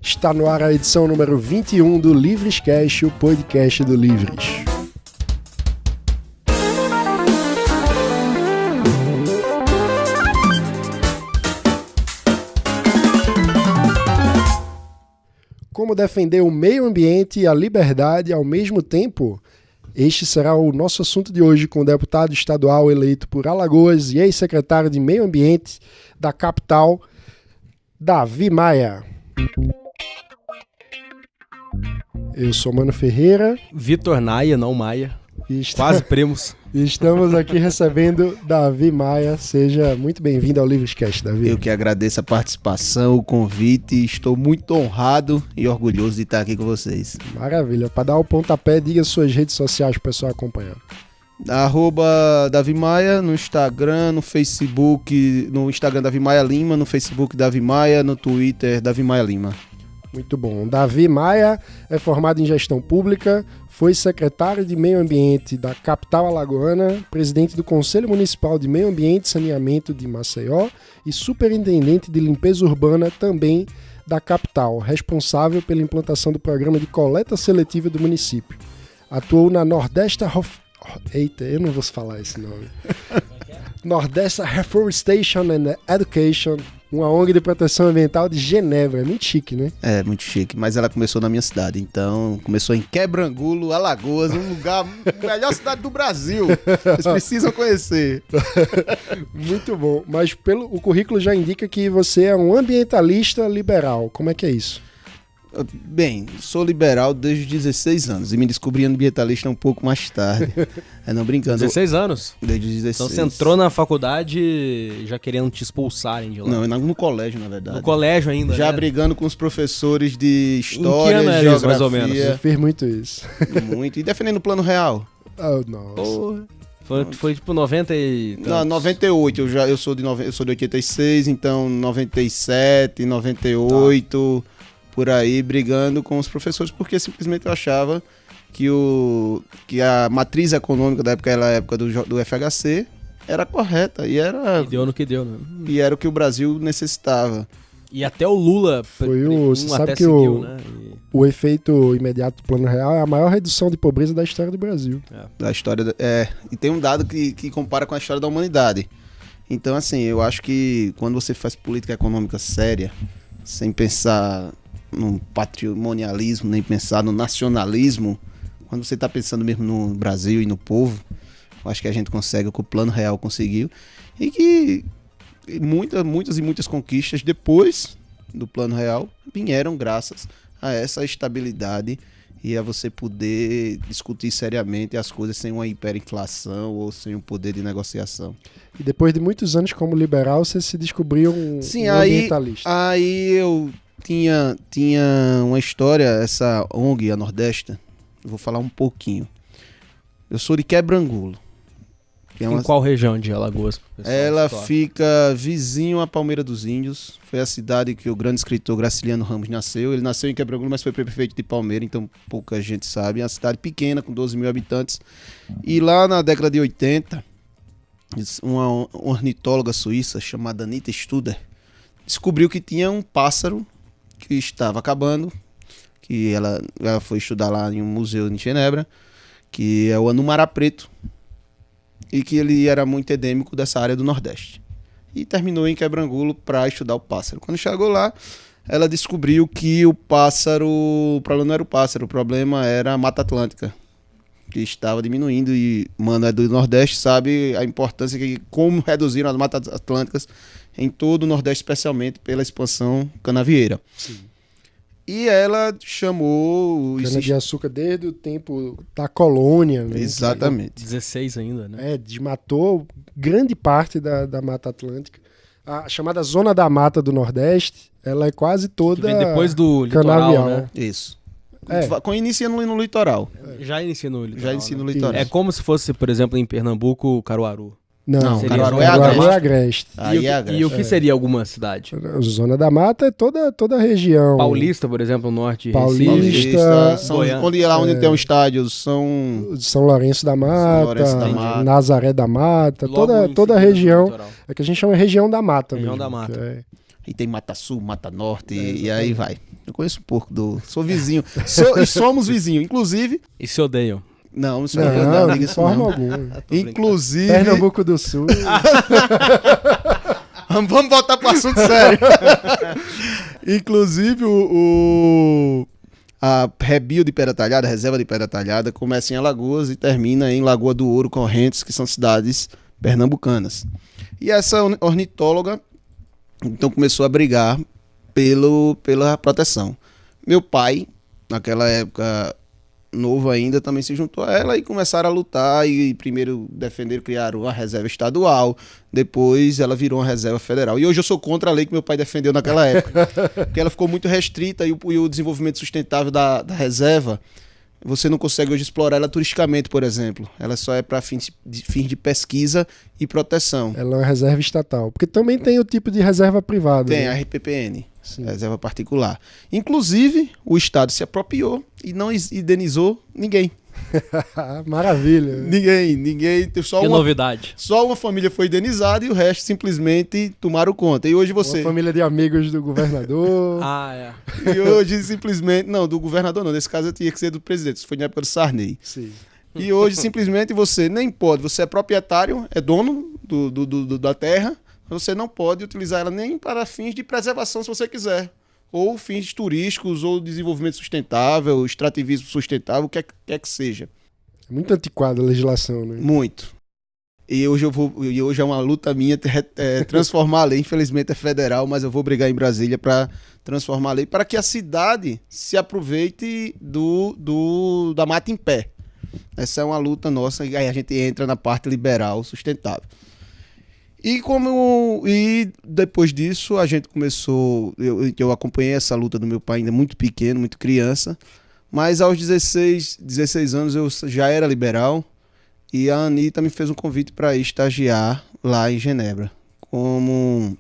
Está no ar a edição número 21 do Livrescast, o podcast do Livres. Como defender o meio ambiente e a liberdade ao mesmo tempo? Este será o nosso assunto de hoje com o deputado estadual eleito por Alagoas e ex-secretário de Meio Ambiente da capital, Davi Maia. Eu sou Mano Ferreira. Vitor Naia, não Maia. Quase primos. Estamos aqui recebendo Davi Maia. Seja muito bem-vindo ao Livrescast, Davi. Eu que agradeço a participação, o convite. Estou muito honrado e orgulhoso de estar aqui com vocês. Maravilha. Para dar o pontapé, diga suas redes sociais para o pessoal acompanhar. @Davi Maia no Instagram, no Facebook, no Instagram Davi Maia Lima, no Facebook Davi Maia, no Twitter Davi Maia Lima. Muito bom. Davi Maia é formado em gestão pública, foi secretário de Meio Ambiente da capital alagoana, presidente do Conselho Municipal de Meio Ambiente e Saneamento de Maceió e superintendente de limpeza urbana também da capital, responsável pela implantação do programa de coleta seletiva do município. Atuou na Eita, eu não vou falar esse nome. Nordeste Reforestation and Education, uma ONG de proteção ambiental de Genebra. É muito chique, né? É, muito chique, mas ela começou na minha cidade, então começou em Quebrangulo, Alagoas, um lugar, a melhor cidade do Brasil. Vocês precisam conhecer. Muito bom, mas o currículo já indica que você é um ambientalista liberal. Como é que é isso? Bem, sou liberal desde os 16 anos e me descobri ambientalista um pouco mais tarde. Não brincando. 16 anos? Desde os 16. Então você entrou na faculdade já querendo te expulsarem de lá? Não, no colégio, na verdade. No colégio ainda, já né? brigando com os professores de história, em que ano geografia. isso, mais ou menos? Eu fiz muito isso. Muito. E defendendo o plano real. Oh, nossa. Foi tipo 90 e... Não, 98. Eu sou de 86, então 97, 98... Tá. Por aí, brigando com os professores, porque simplesmente eu achava que a matriz econômica da época, era a época do FHC, era correta e era... E deu no que deu, né? E era o que o Brasil necessitava. E até o Lula... Você sabe que seguiu, né? O efeito imediato do Plano Real é a maior redução de pobreza da história do Brasil. Da história... E tem um dado que compara com a história da humanidade. Então, assim, eu acho que quando você faz política econômica séria, sem pensar no patrimonialismo, nem pensar no nacionalismo, quando você está pensando mesmo no Brasil e no povo, eu acho que a gente consegue o que o Plano Real conseguiu e que muitas conquistas depois do Plano Real vieram graças a essa estabilidade e a você poder discutir seriamente as coisas sem uma hiperinflação ou sem um poder de negociação. E depois de muitos anos como liberal, você se descobriu um ambientalista. Aí eu tinha uma história, essa ONG, a Nordeste, eu vou falar um pouquinho. Eu sou de Quebrangulo. Em qual região de Alagoas? Ela fica vizinho a Palmeira dos Índios. Foi a cidade que o grande escritor Graciliano Ramos nasceu. Ele nasceu em Quebrangulo, mas foi prefeito de Palmeira, então pouca gente sabe. É uma cidade pequena, com 12 mil habitantes. E lá na década de 80, uma ornitóloga suíça chamada Anita Studer descobriu que tinha um pássaro que estava acabando, que ela foi estudar lá em um museu em Genebra, que é o Anumará Preto, e que ele era muito endêmico dessa área do Nordeste. E terminou em Quebrangulo para estudar o pássaro. Quando chegou lá, ela descobriu que o problema não era o pássaro, o problema era a Mata Atlântica, que estava diminuindo. E Mano é do Nordeste, sabe a importância que como reduziram as matas atlânticas em todo o Nordeste, especialmente pela expansão canavieira. Sim. E ela chamou... Cana-de-açúcar desde o tempo da colônia. Né? Exatamente. 16 ainda, né? Desmatou grande parte da Mata Atlântica. A chamada Zona da Mata do Nordeste, ela é quase toda que vem depois do litoral, né? Isso. Inicia no litoral. Já inicia no litoral. Já inicia no litoral. É como se fosse, por exemplo, em Pernambuco, Caruaru. Não, Caruaru é Agreste. E o que seria alguma cidade? Zona da Mata é toda a região. Paulista, por exemplo, norte. Paulista, onde tem um estádio, São Lourenço da Mata, Nazaré da Mata, toda a região. É que a gente chama região da Mata. Região mesmo, da Mata. E tem Mata Sul, Mata Norte, e aí vai. Eu conheço um pouco sou vizinho. E somos vizinhos. Inclusive... E se odeiam? Não, Não, diga de isso forma não. alguma. Inclusive... Pernambuco do Sul. Vamos voltar pro assunto sério. Inclusive, a Rebio de Pedra Talhada, a reserva de Pedra Talhada, começa em Alagoas e termina em Lagoa do Ouro, Correntes, que são cidades pernambucanas. E essa ornitóloga, então, começou a brigar pela proteção. Meu pai, naquela época novo ainda, também se juntou a ela e começaram a lutar e primeiro defenderam, criaram a reserva estadual, depois ela virou uma reserva federal. E hoje eu sou contra a lei que meu pai defendeu naquela época, porque ela ficou muito restrita e o desenvolvimento sustentável da reserva, você não consegue hoje explorar ela turisticamente, por exemplo. Ela só é para fins de pesquisa e proteção. Ela é uma reserva estatal, porque também tem o tipo de reserva privada. Tem né? a RPPN. Sim. Reserva particular. Inclusive, o Estado se apropriou e não indenizou ninguém. Maravilha. Ninguém. Que novidade. Só uma família foi indenizada e o resto simplesmente tomaram conta. E hoje você... Uma família de amigos do governador. É. E hoje simplesmente... Não, do governador não. Nesse caso tinha que ser do presidente. Isso foi na época do Sarney. Sim. E hoje simplesmente você nem pode. Você é proprietário, é dono da terra. Você não pode utilizar ela nem para fins de preservação, se você quiser. Ou fins turísticos, ou desenvolvimento sustentável, extrativismo sustentável, o que quer que seja. É muito antiquada a legislação, né? Muito. E hoje é uma luta minha transformar a lei. Infelizmente é federal, mas eu vou brigar em Brasília para transformar a lei para que a cidade se aproveite da mata em pé. Essa é uma luta nossa, e aí a gente entra na parte liberal sustentável. E depois disso a gente começou, eu acompanhei essa luta do meu pai ainda muito pequeno, muito criança, mas aos 16 anos eu já era liberal e a Anitta me fez um convite para ir estagiar lá em Genebra. Como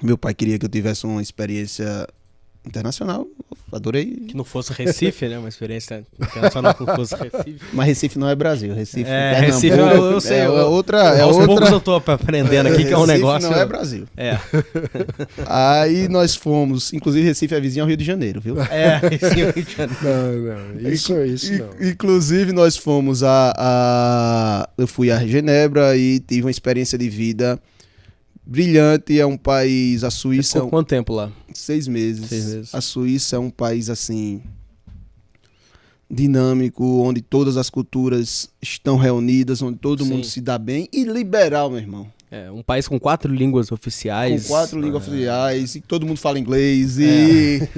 meu pai queria que eu tivesse uma experiência internacional, adorei. Que não fosse Recife, né? Uma experiência internacional que não fosse Recife. Mas Recife não é Brasil, Recife Recife eu sei. Aos poucos eu tô aprendendo aqui que é um Recife negócio... não é Brasil. É. Aí nós fomos, inclusive Recife é vizinho ao Rio de Janeiro, viu? Recife é o Rio de Janeiro. Não. Isso não. Inclusive nós fomos eu fui a Genebra e tive uma experiência de vida brilhante. É um país, a Suíça... Ficou quanto tempo lá? 6 meses. 6 meses. A Suíça é um país, assim, dinâmico, onde todas as culturas estão reunidas, onde todo mundo se dá bem e liberal, meu irmão. É, um país com 4 línguas oficiais. Com 4 línguas oficiais e todo mundo fala inglês e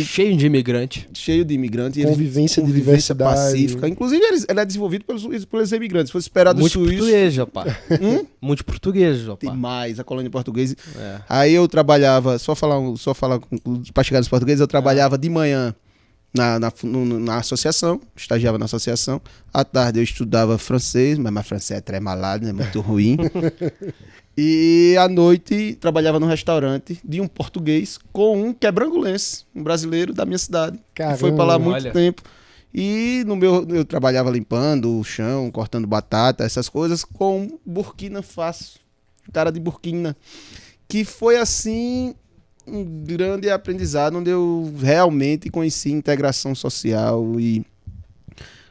cheio de imigrante. Cheio de imigrantes. Convivência de diversidade. Pacífica. Inclusive, ele é desenvolvido pelos imigrantes. Se fosse esperado dos suíços... Português, rapaz. Muito português, rapaz. Demais, a colônia portuguesa. É. Aí eu trabalhava, só falar para chegar nos portugueses, eu trabalhava de manhã na associação, estagiava na associação. À tarde eu estudava francês, mas francês é tremalado, é muito ruim. E à noite trabalhava num restaurante de um português com um quebrangulense, um brasileiro da minha cidade. Caramba, que foi para lá há muito olha. tempo. E eu trabalhava limpando o chão, cortando batata, essas coisas, com um Burkina Faso, cara de Burkina. Que foi assim um grande aprendizado, onde eu realmente conheci integração social e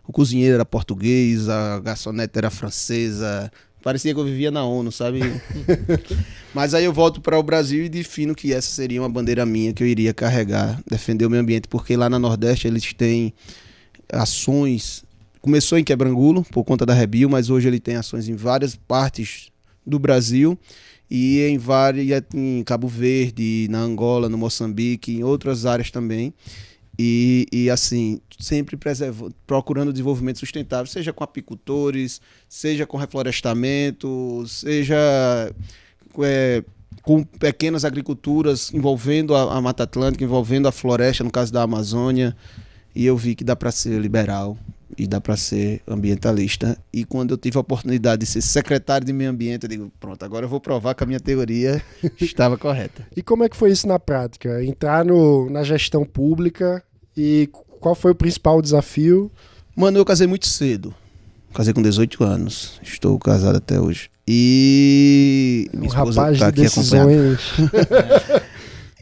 o cozinheiro era português, a garçonete era francesa. Parecia que eu vivia na ONU, sabe? Mas aí eu volto para o Brasil e defino que essa seria uma bandeira minha que eu iria carregar, defender o meio ambiente, porque lá na Nordeste eles têm ações. Começou em Quebrangulo, por conta da Rebio, mas hoje ele tem ações em várias partes do Brasil e em Cabo Verde, na Angola, no Moçambique, em outras áreas também. E assim, sempre procurando desenvolvimento sustentável, seja com apicultores, seja com reflorestamento, seja com pequenas agriculturas envolvendo a Mata Atlântica, envolvendo a floresta, no caso da Amazônia. E eu vi que dá para ser liberal e dá para ser ambientalista. E quando eu tive a oportunidade de ser secretário de meio ambiente, eu digo, pronto, agora eu vou provar que a minha teoria estava correta. E como é que foi isso na prática? Entrar na gestão pública e qual foi o principal desafio? Mano, eu casei muito cedo. Casei com 18 anos. Estou casado até hoje. E minha esposa rapaz tá de aqui acompanhando. decisões.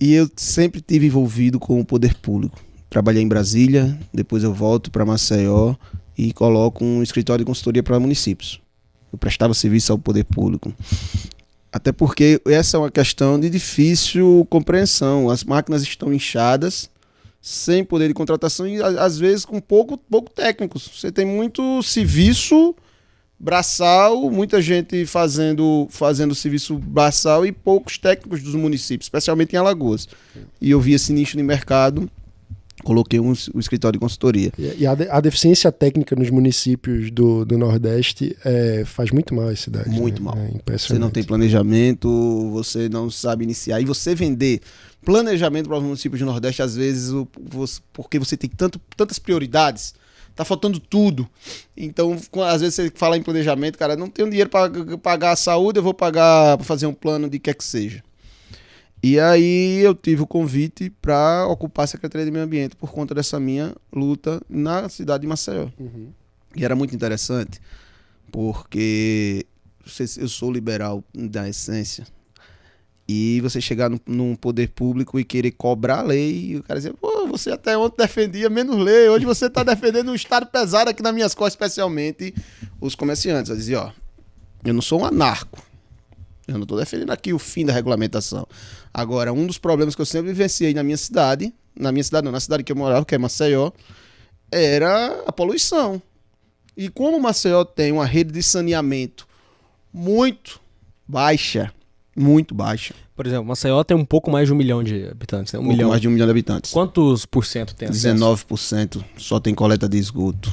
E eu sempre tive envolvido com o poder público. Trabalhei em Brasília, depois eu volto para Maceió e coloco um escritório de consultoria para municípios. Eu prestava serviço ao poder público. Até porque essa é uma questão de difícil compreensão. As máquinas estão inchadas, sem poder de contratação e às vezes com pouco técnicos. Você tem muito serviço braçal, muita gente fazendo serviço braçal e poucos técnicos dos municípios, especialmente em Alagoas. E eu vi esse nicho de mercado, coloquei um escritório de consultoria. E a deficiência técnica nos municípios do Nordeste faz muito mal às cidades. Muito mal. É impressionante. Você não tem planejamento, você não sabe iniciar. E você vender planejamento para os municípios do Nordeste, às vezes, porque você tem tantas prioridades, tá faltando tudo. Então, às vezes você fala em planejamento, cara, não tenho dinheiro para pagar a saúde, eu vou pagar para fazer um plano de que seja. E aí eu tive o convite para ocupar a Secretaria de Meio Ambiente por conta dessa minha luta na cidade de Maceió. Uhum. E era muito interessante, porque eu sou liberal da essência, e você chegar num poder público e querer cobrar a lei, e o cara dizer, pô, você até ontem defendia menos lei, hoje você está defendendo um Estado pesado aqui nas minhas costas, especialmente os comerciantes. Eu dizia, ó, eu não sou um anarco, eu não estou defendendo aqui o fim da regulamentação. Agora, um dos problemas que eu sempre vivenciei na cidade que eu morava, que é Maceió, era a poluição. E como Maceió tem uma rede de saneamento muito baixa, Por exemplo, Maceió tem um pouco mais de 1 milhão de habitantes, né? mais de 1 milhão de habitantes. Quantos por cento tem acesso? 19% só tem coleta de esgoto.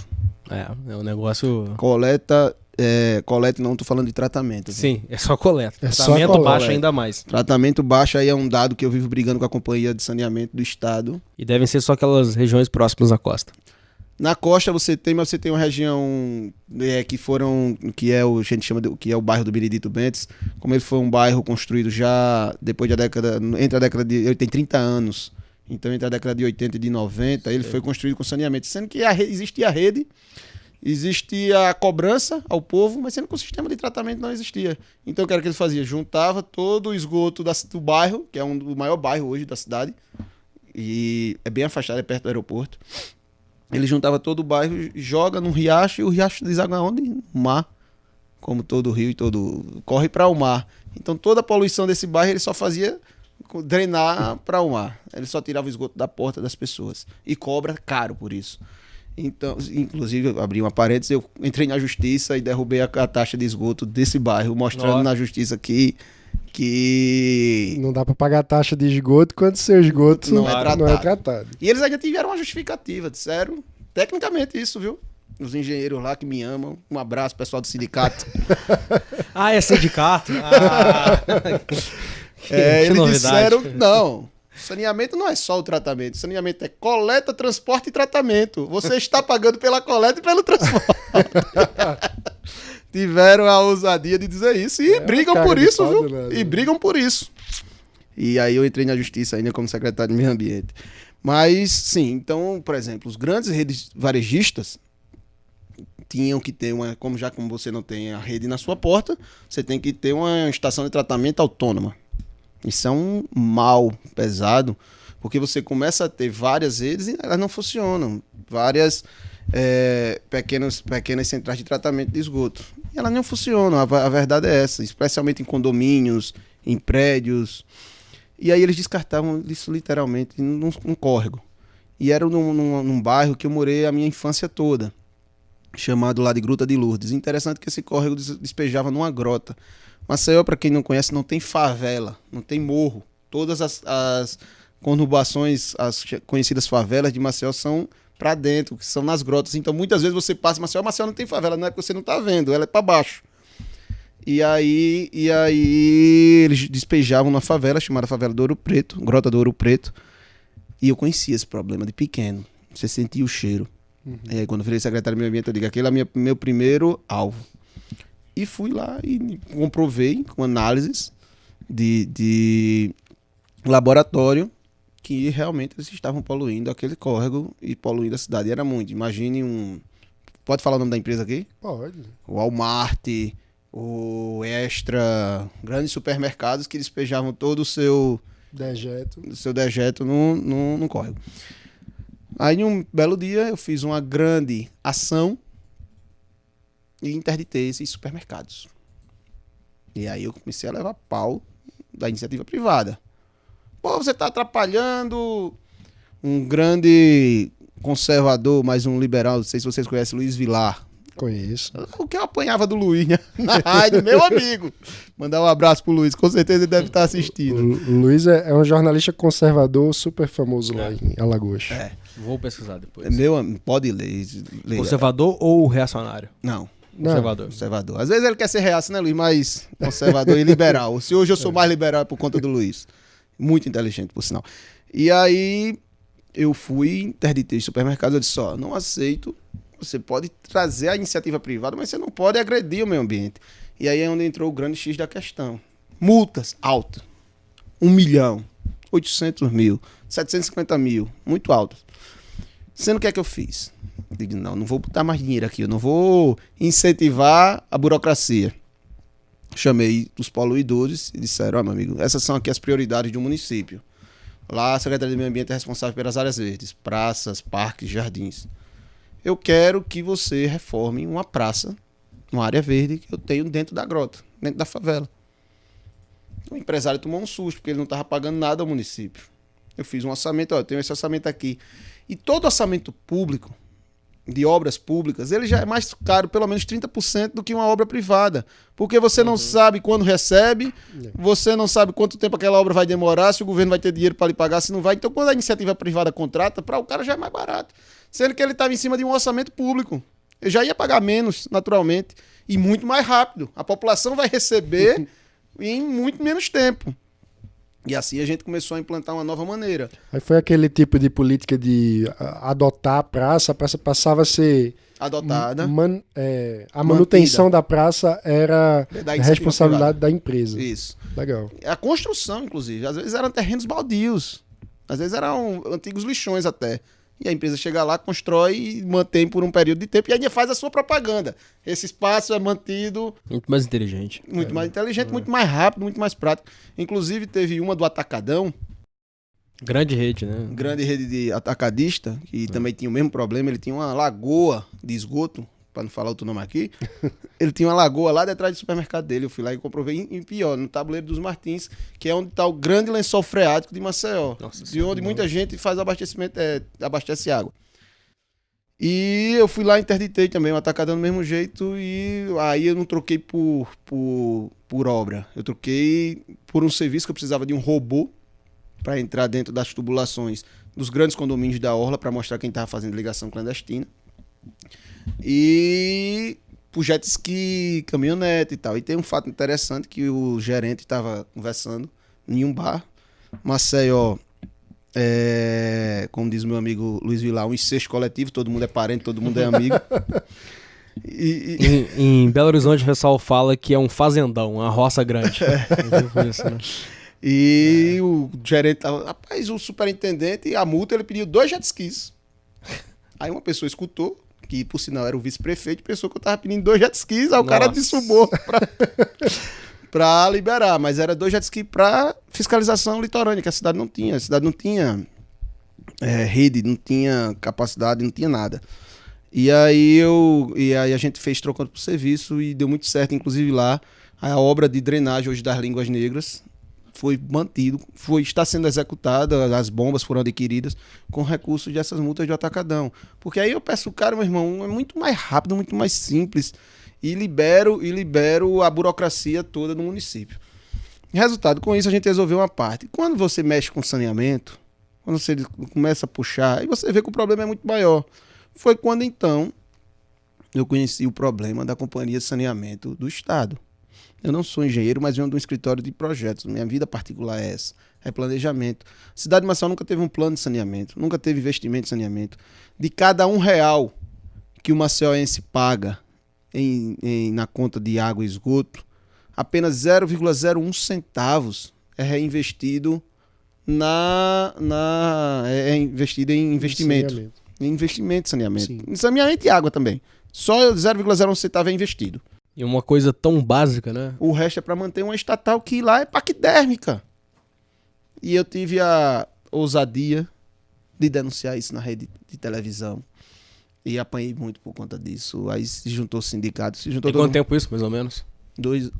É um negócio... Coleta não tô falando de tratamento. Sim, é só coleta. É só Tratamento coleta. baixo ainda mais. Tratamento baixo aí é um dado que eu vivo brigando com a Companhia de Saneamento do Estado. E devem ser só aquelas regiões próximas à costa. Na costa você tem uma região que a gente chama que é o bairro do Benedito Bentes. Como ele foi um bairro construído já depois entre a década de... Ele tem 30 anos. Então, entre a década de 80 e de 90, ele foi construído com saneamento. Sendo que existia a rede, existia a cobrança ao povo, mas sendo que o sistema de tratamento não existia. Então, o que era que ele fazia? Juntava todo o esgoto do bairro, que é o maior bairro hoje da cidade, e é bem afastado, é perto do aeroporto. Ele juntava todo o bairro, joga num riacho, e o riacho deságua onde? No mar. Como todo rio corre para o mar. Então, toda a poluição desse bairro, ele só fazia drenar para o mar. Ele só tirava o esgoto da porta das pessoas. E cobra caro por isso. Então, inclusive, eu abri uma parênteses, eu entrei na justiça e derrubei a taxa de esgoto desse bairro, mostrando na justiça que não dá para pagar a taxa de esgoto quando seu esgoto não é tratado. E eles ainda tiveram uma justificativa, disseram tecnicamente isso, viu? Os engenheiros lá que me amam. Um abraço, pessoal do sindicato. É sindicato? Eles novidade. disseram, não... Saneamento não é só o tratamento. Saneamento é coleta, transporte e tratamento. Você está pagando pela coleta e pelo transporte. Tiveram a ousadia de dizer isso e brigam por isso, viu? E brigam por isso. E aí eu entrei na justiça ainda como secretário de Meio Ambiente. Mas, sim, então, por exemplo, os grandes redes varejistas tinham que ter como você não tem a rede na sua porta, você tem que ter uma estação de tratamento autônoma. Isso é um mal pesado, porque você começa a ter várias redes e elas não funcionam. Várias pequenas centrais de tratamento de esgoto. E elas não funcionam, a verdade é essa, especialmente em condomínios, em prédios. E aí eles descartavam isso literalmente num córrego. E era num bairro que eu morei a minha infância toda, chamado lá de Gruta de Lourdes. Interessante que esse córrego despejava numa grota. Maceió, para quem não conhece, não tem favela, não tem morro. Todas as conurbações, as conhecidas favelas de Maceió são para dentro, que são nas grotas. Então, muitas vezes você passa em Maceió não tem favela, não é porque você não está vendo, ela é para baixo. E aí eles despejavam numa favela chamada Favela do Ouro Preto, Grota do Ouro Preto. E eu conhecia esse problema de pequeno. Você sentia o cheiro. Uhum. E aí, quando eu virei secretário de Meio Ambiente, eu digo, aquele é meu primeiro alvo. E fui lá e comprovei com análises de laboratório que realmente eles estavam poluindo aquele córrego e poluindo a cidade. Era muito. Imagine Pode falar o nome da empresa aqui? Pode. O Walmart, o Extra, grandes supermercados que despejavam todo o seu Dejeto. do seu dejeto no córrego. Aí, um belo dia, eu fiz uma grande ação e interditei esses supermercados. E aí eu comecei a levar pau da iniciativa privada. Pô, você tá atrapalhando um grande conservador, mais um liberal, não sei se vocês conhecem, Luiz Vilar. Conheço. O que eu apanhava do Luiz, né? Na rádio, meu amigo. Mandar um abraço pro Luiz, com certeza ele deve estar assistindo. O Luiz é um jornalista conservador super famoso lá em Alagoas. É. Vou pesquisar depois. Pode ler. Conservador ou reacionário? Não. Conservador. Conservador. Às vezes ele quer ser reaça, né, Luiz? Mas conservador e liberal. Se hoje eu sou mais liberal é por conta do Luiz. Muito inteligente, por sinal. E aí eu fui, interditei os supermercados. Eu disse, não aceito. Você pode trazer a iniciativa privada, mas você não pode agredir o meio ambiente. E aí é onde entrou o grande X da questão. Multas altas. 1 milhão, 800 mil, 750 mil. Muito altas. Sendo o que é que eu fiz? Digo, não vou botar mais dinheiro aqui, eu não vou incentivar a burocracia. Chamei os poluidores e disseram, meu amigo, essas são aqui as prioridades do município. Lá a Secretaria do Meio Ambiente é responsável pelas áreas verdes, praças, parques, jardins. Eu quero que você reforme uma praça, uma área verde que eu tenho dentro da grota, dentro da favela. O empresário tomou um susto, porque ele não estava pagando nada ao município. Eu fiz um orçamento, eu tenho esse orçamento aqui. E todo orçamento público, de obras públicas, ele já é mais caro, pelo menos 30% do que uma obra privada. Porque você não sabe quando recebe, você não sabe quanto tempo aquela obra vai demorar, se o governo vai ter dinheiro para lhe pagar, se não vai. Então, quando a iniciativa privada contrata, para o cara já é mais barato. Sendo que ele estava em cima de um orçamento público. Eu já ia pagar menos, naturalmente, e muito mais rápido. A população vai receber em muito menos tempo. E assim a gente começou a implantar uma nova maneira. Aí foi aquele tipo de política de adotar a praça passava a ser Adotada. A manutenção da praça era Da a iniciativa responsabilidade da empresa. Isso. Legal. A construção, inclusive. Às vezes eram terrenos baldios. Às vezes eram antigos lixões até. E a empresa chega lá, constrói e mantém por um período de tempo e ainda faz a sua propaganda. Esse espaço é mantido... Muito mais inteligente. Muito mais inteligente, muito mais rápido, muito mais prático. Inclusive, teve uma do Atacadão. Grande rede, né? Grande rede de atacadista, que também tinha o mesmo problema. Ele tinha uma lagoa de esgoto, para não falar outro nome aqui. Ele tinha uma lagoa lá detrás do supermercado dele. Eu fui lá e comprovei em pior, no Tabuleiro dos Martins, que é onde está o grande lençol freático de Maceió. Nossa de Senhora, onde muita gente faz abastecimento, abastece água. E eu fui lá e interditei também o atacadão do mesmo jeito. E aí eu não troquei por obra. Eu troquei por um serviço que eu precisava de um robô para entrar dentro das tubulações dos grandes condomínios da Orla para mostrar quem estava fazendo ligação clandestina. E por jet ski, caminhonete e tal. E tem um fato interessante que o gerente estava conversando em um bar. Maceió, como diz o meu amigo Luiz Vilar, um incesto coletivo, todo mundo é parente, todo mundo é amigo. Em Belo Horizonte, o pessoal fala que é um fazendão, uma roça grande. Isso, né? E o gerente tava, rapaz, o superintendente, a multa, ele pediu 2 jet skis. Aí uma pessoa escutou, que por sinal era o vice-prefeito, pensou que eu tava pedindo 2 jet skis, aí o cara dissumou pra liberar, mas era 2 jet skis pra fiscalização litorânea, que a cidade não tinha. A cidade não tinha rede, não tinha capacidade, não tinha nada. E aí a gente fez trocando por serviço e deu muito certo, inclusive lá, a obra de drenagem hoje das Línguas Negras foi mantido, está sendo executada, as bombas foram adquiridas com recursos dessas multas de atacadão. Porque aí eu peço o cara, meu irmão, é muito mais rápido, muito mais simples e libero a burocracia toda no município. Resultado, com isso a gente resolveu uma parte. Quando você mexe com saneamento, quando você começa a puxar, aí você vê que o problema é muito maior. Foi quando então eu conheci o problema da Companhia de Saneamento do Estado. Eu não sou engenheiro, mas venho de um escritório de projetos. Minha vida particular é essa, é planejamento. A cidade de Maceió nunca teve um plano de saneamento, nunca teve investimento em saneamento. De cada R$1 que o maceioense paga na conta de água e esgoto, apenas 0,01 centavos é reinvestido investido em investimento. Em investimento em saneamento. Sim. Em saneamento e água também. Só 0,01 centavo é investido. E uma coisa tão básica, né? O resto é para manter uma estatal que lá é paquidérmica. E eu tive a ousadia de denunciar isso na rede de televisão. E apanhei muito por conta disso. Aí se juntou o sindicato. Se juntou Tem quanto tempo isso, mais ou menos? 2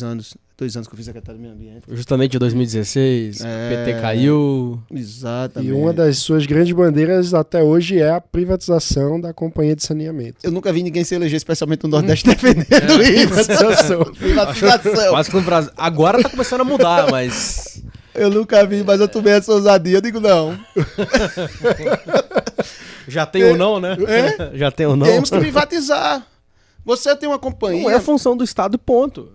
anos. 2 anos que eu fui secretário do Meio Ambiente. Justamente em 2016, PT caiu. Exatamente. E uma das suas grandes bandeiras até hoje é a privatização da Companhia de Saneamento. Eu nunca vi ninguém se eleger, especialmente no Nordeste, defendendo isso. Privatização. Quase que no Brasil. Agora tá começando a mudar, mas. Eu nunca vi, mas eu tomei essa ousadia. Eu digo, não. Já tem ou não, né? Já tem ou não. Temos que privatizar. Você tem uma companhia... Não é função do Estado, ponto.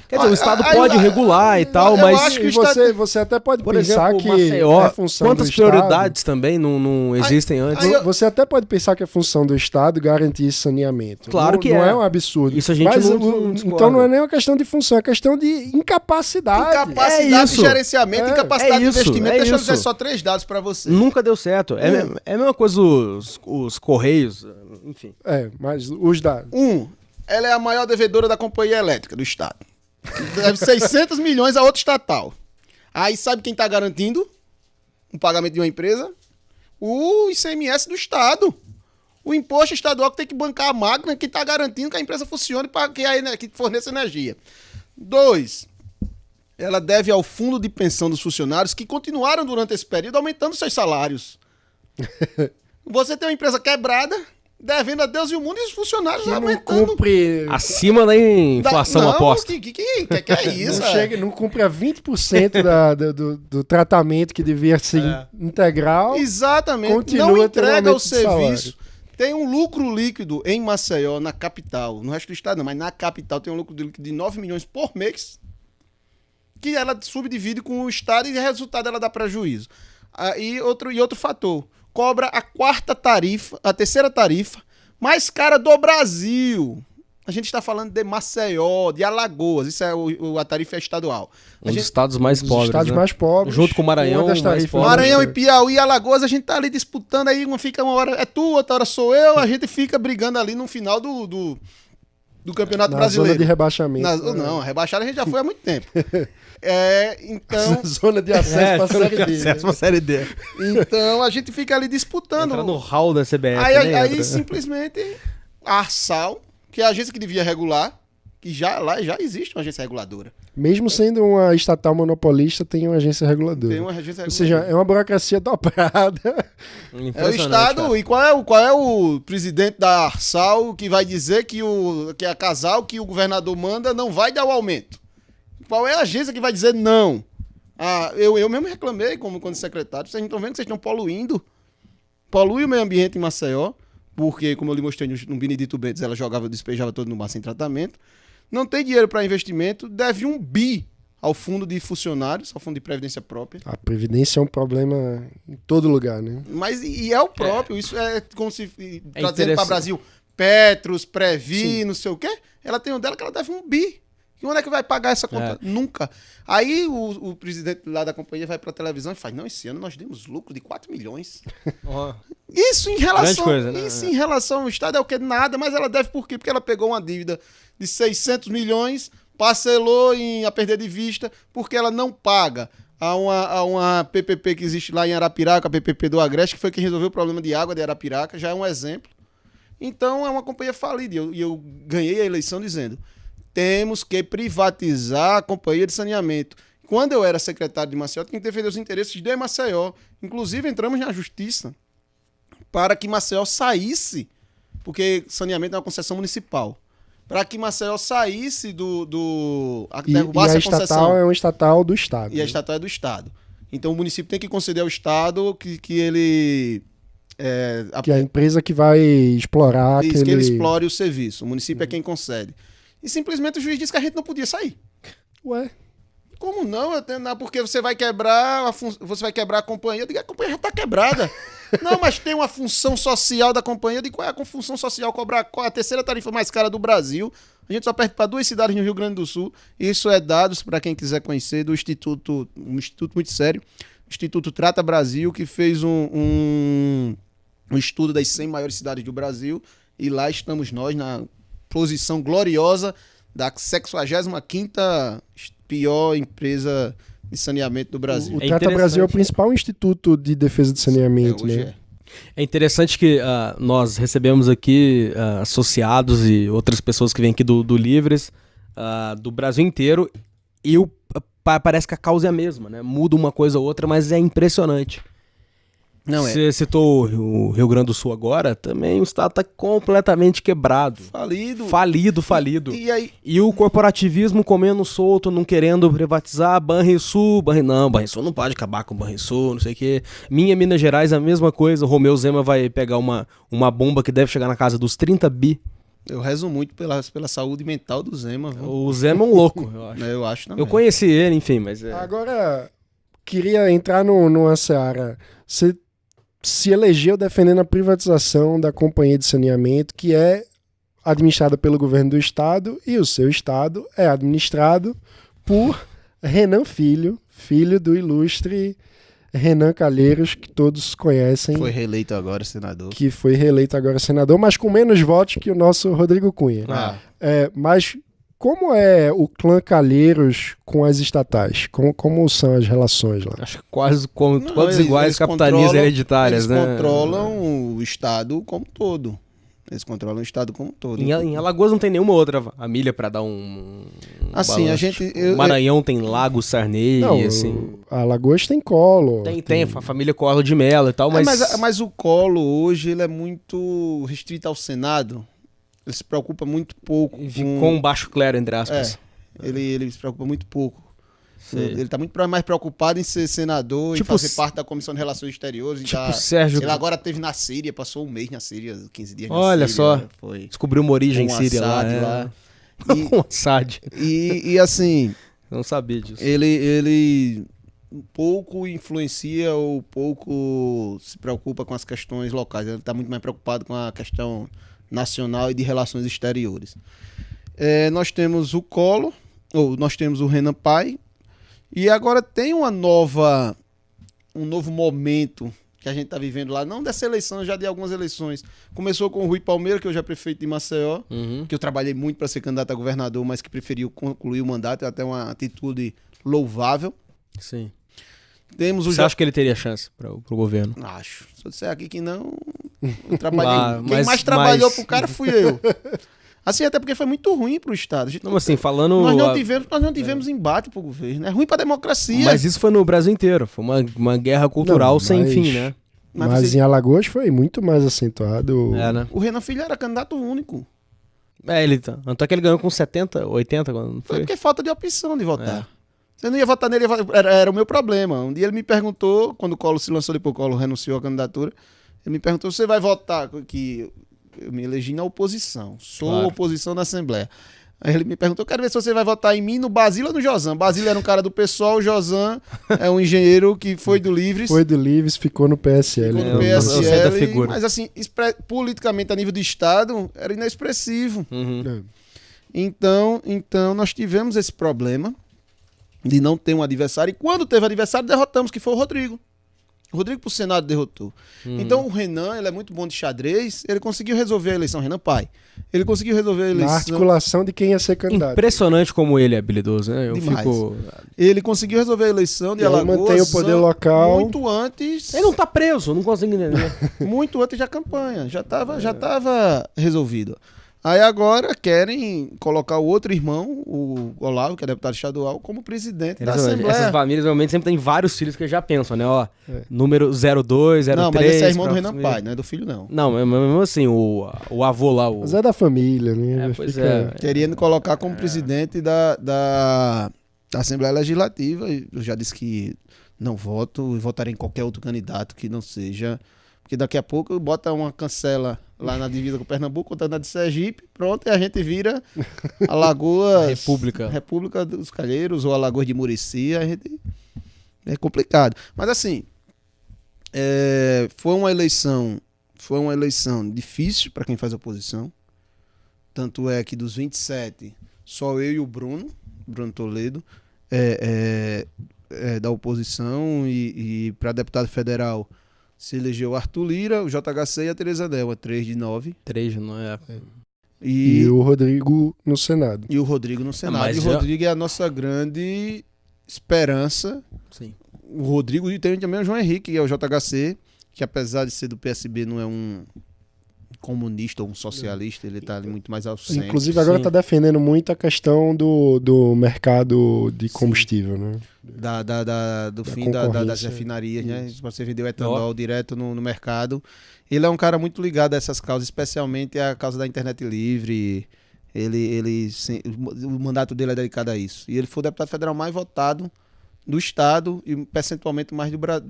Quer dizer, o Estado Aí- pode regular e tal, eu mas... acho que o Você até pode Por pensar exemplo, que Maceió, é função quantas do Estado. prioridades também não existem antes? aí eu- Você até pode pensar que é função do Estado garantir esse saneamento. Claro Não- que não é. é um absurdo. Isso a gente Mas, não discorda. então não é nem uma questão de função, é questão de incapacidade. Incapacidade É de isso. gerenciamento, incapacidade É de isso, investimento. é Deixa eu isso. dizer só 3 dados pra você. Nunca deu certo. É a mesma coisa os Correios, enfim. Mas os dados. Ela é a maior devedora da companhia elétrica do Estado. Deve 600 milhões a outra estatal. Aí sabe quem tá garantindo o pagamento de uma empresa? O ICMS do Estado. O imposto estadual que tem que bancar a máquina, que tá garantindo que a empresa funcione para que forneça energia. 2. Ela deve ao fundo de pensão dos funcionários que continuaram durante esse período aumentando seus salários. Você tem uma empresa quebrada, devendo a Deus e o mundo, e os funcionários Que não aumentando. cumpre, Acima da inflação, Não, aposta. Que é isso? não cumpre a 20% do tratamento que devia ser integral. Exatamente. Continua Não tendo entrega aumento o de serviço. Tem um lucro líquido em Maceió, na capital. No resto do estado não, mas na capital tem um lucro líquido de 9 milhões por mês, que ela subdivide com o estado e o resultado ela dá prejuízo. E outro fator. Cobra a terceira tarifa mais cara do Brasil. A gente está falando de Maceió, de Alagoas. Isso é a tarifa estadual. Um dos estados mais Os pobres, estados né? mais pobres. Junto com o Maranhão, uma das mais tarifas pobre. Maranhão e Piauí e Alagoas, a gente tá ali disputando, aí fica uma hora é tu, outra hora sou eu, a gente fica brigando ali no final do Campeonato na Brasileiro. zona de rebaixamento. Não, a rebaixada a gente já foi há muito tempo. Então, Zona de acesso pra Série D. acesso pra Série D. então a gente fica ali disputando. Entra no hall da CBF. Aí, nem aí entra. simplesmente a Arsal, que é a agência que devia regular, que lá já existe uma agência reguladora. Mesmo sendo uma estatal monopolista, tem uma agência reguladora. Tem uma agência Ou seja, reguladora. é uma burocracia dobrada. É o Impressionante, Estado, cara. e qual é o presidente da Arsal que vai dizer que que a casal que o governador manda não vai dar o aumento? Qual é a agência que vai dizer não? Eu mesmo reclamei quando secretário, vocês não estão vendo que vocês estão poluindo? Polui o meio ambiente em Maceió, porque, como eu lhe mostrei no Benedito Bentes, ela despejava todo no mar sem tratamento. Não tem dinheiro para investimento, deve 1 bi ao fundo de funcionários, ao fundo de previdência própria. A previdência é um problema em todo lugar, né? Mas e é o próprio, isso é como se trazendo para interessante. Brasil Petros, Previ, não sei o quê. Ela tem um dela que ela deve 1 bi. E onde é que vai pagar essa conta? Nunca. Aí o presidente lá da companhia vai pra televisão e faz: não, esse ano nós demos lucro de 4 milhões. Ó, Isso em relação, Grande coisa, né? isso em relação ao Estado é o que? Nada, mas ela deve por quê? Porque ela pegou uma dívida de 600 milhões, parcelou a perder de vista, porque ela não paga a uma PPP que existe lá em Arapiraca, a PPP do Agreste, que foi quem resolveu o problema de água de Arapiraca, já é um exemplo. Então é uma companhia falida. E eu ganhei a eleição dizendo: temos que privatizar a companhia de saneamento. Quando eu era secretário de Maceió, tinha que defender os interesses de Maceió. Inclusive, entramos na justiça para que Maceió saísse, porque saneamento é uma concessão municipal, para que Maceió saísse derrubasse a a concessão. estatal é um estatal do Estado. E a estatal é do Estado. Então o município tem que conceder ao Estado que ele... Que é a empresa que vai explorar que ele explore o serviço. O município é quem concede. E simplesmente o juiz disse que a gente não podia sair. Ué, Como não? Porque você vai quebrar a companhia. Eu digo: a companhia já está quebrada. Não, mas tem uma função social da companhia. Eu digo: qual é a função social? Cobrar a terceira tarifa mais cara do Brasil. A gente só perde para 2 cidades no Rio Grande do Sul. Isso é dados para quem quiser conhecer do Instituto, um instituto muito sério, o Instituto Trata Brasil, que fez um estudo das 100 maiores cidades do Brasil. E lá estamos nós na posição gloriosa da 65ª pior empresa de saneamento do Brasil. O Trata Brasil é o principal instituto de defesa de saneamento, Hoje né? É interessante que nós recebemos aqui associados e outras pessoas que vêm aqui do Livres, do Brasil inteiro, e parece que a causa é a mesma, né? Muda uma coisa ou outra, mas é impressionante. Não Você citou o Rio Grande do Sul agora, também o estado está completamente quebrado. Falido. E aí? E o corporativismo comendo solto, não querendo privatizar, Banrisul não pode acabar com o Banrisul, não sei o quê. Minas Gerais, a mesma coisa, o Romeu Zema vai pegar uma bomba que deve chegar na casa dos 30 bi. Eu rezo muito pela saúde mental do Zema. Viu? O Zema é um louco, eu acho. Eu acho também. Eu conheci ele, enfim, mas... Agora, queria entrar numa seara. Você se elegeu defendendo a privatização da Companhia de Saneamento, que é administrada pelo governo do estado, e o seu estado é administrado por Renan Filho do ilustre Renan Calheiros, que todos conhecem. Foi reeleito agora senador. Que foi reeleito agora senador, mas com menos votos que o nosso Rodrigo Cunha. Mas como é o clã Calheiros com as estatais? Como são as relações lá? Acho que quase todas iguais capitanias hereditárias, né? Eles controlam o estado como todo. Em Alagoas não tem nenhuma outra família pra dar um assim, balanço. O Maranhão tem Lago Sarney, não, assim. Alagoas tem Collor. Tem a família Collor de Mello e tal, mas o Collor hoje ele é muito restrito ao Senado. Ele se preocupa muito pouco com baixo clero, entre aspas. Ele se preocupa muito pouco. Ele está muito mais preocupado em ser senador, tipo, em fazer parte da Comissão de Relações Exteriores. Tipo Sérgio... Ele agora esteve na Síria, passou um mês na Síria, 15 dias na Olha Síria. Só, descobriu uma origem síria lá. Com Assad. E assim... Não sabia disso. Ele pouco influencia ou pouco se preocupa com as questões locais. Ele está muito mais preocupado com a questão nacional e de relações exteriores. Nós temos o Collor, ou nós temos o Renan Pai, e agora tem um novo momento que a gente está vivendo lá, não dessa eleição, já de algumas eleições. Começou com o Rui Palmeira, que hoje é prefeito de Maceió, que eu trabalhei muito para ser candidato a governador, mas que preferiu concluir o mandato, é até uma atitude louvável. Sim. Temos Você acha que ele teria chance para o governo? Acho. Se eu disser aqui que não, eu trabalhei. Quem mais trabalhou pro cara fui eu. Assim, até porque foi muito ruim pro Estado. Não, assim, falando... Nós não tivemos embate pro governo. É ruim pra democracia. Mas isso foi no Brasil inteiro. Foi uma guerra cultural sem fim, né? Mas em Alagoas foi muito mais acentuado. Né? O Renan Filho era candidato único. Tanto é que ele ganhou com 70, 80, quando foi porque falta de opção de votar. Você não ia votar nele, era o meu problema. Um dia ele me perguntou, quando o Collor se lançou, depois o Collor renunciou à candidatura, ele me perguntou, você vai votar que... Eu me elegi na oposição. Sou oposição na Assembleia. Aí ele me perguntou, eu quero ver se você vai votar em mim, no Basílio ou no Josan. Basílio era um cara do PSOL, o Josan é um engenheiro que foi do Livres. Foi do Livres, ficou no PSL. Ficou no PSL, mas assim, politicamente a nível de Estado, era inexpressivo. Então, nós tivemos esse problema de não ter um adversário. E quando teve adversário, derrotamos, que foi o Rodrigo. O Rodrigo pro Senado derrotou. Então o Renan, ele é muito bom de xadrez, ele conseguiu resolver a eleição, Renan Pai. Ele conseguiu resolver a eleição. Na articulação de quem ia ser candidato. Impressionante como ele é habilidoso, né? Ele conseguiu resolver a eleição de Alagoas. Ele mantém o poder local. Muito antes. Ele não tá preso, não consigo entender. Muito antes da campanha. Já tava resolvido. Aí agora querem colocar o outro irmão, o Olavo, que é deputado estadual, como presidente da Assembleia. Essas famílias realmente sempre tem vários filhos que já pensam, né? Número 02, 03... Não, mas esse é irmão do Renan Pai, não é do filho, não. Não, mesmo assim, o avô lá... Mas é da família, né? Querendo colocar como presidente da Assembleia Legislativa. Eu já disse que não voto e votarei em qualquer outro candidato que não seja... Porque daqui a pouco bota uma cancela lá na divisa com Pernambuco, outra na de Sergipe, pronto, e a gente vira Alagoas... República dos Calheiros ou Alagoas de Murici, é complicado. Mas assim, foi uma eleição difícil para quem faz oposição. Tanto é que dos 27, só eu e o Bruno Toledo, da oposição, e para deputado federal se elegeu Arthur Lira, o JHC e a Tereza Delma, 3 de 9. 3 de 9, E o Rodrigo no Senado. E o Rodrigo no Senado. E o Rodrigo é a nossa grande esperança. Sim. O Rodrigo e tem também o João Henrique, que é o JHC, que apesar de ser do PSB, não é um comunista ou um socialista, ele tá ali muito mais ao centro. Inclusive agora Sim. tá defendendo muito a questão do mercado de combustível, né? Do fim das concorrência. refinarias, né? Pra você vender o etanol direto no mercado. Ele é um cara muito ligado a essas causas, especialmente a causa da internet livre. O mandato dele é dedicado a isso. E ele foi o deputado federal mais votado do estado e percentualmente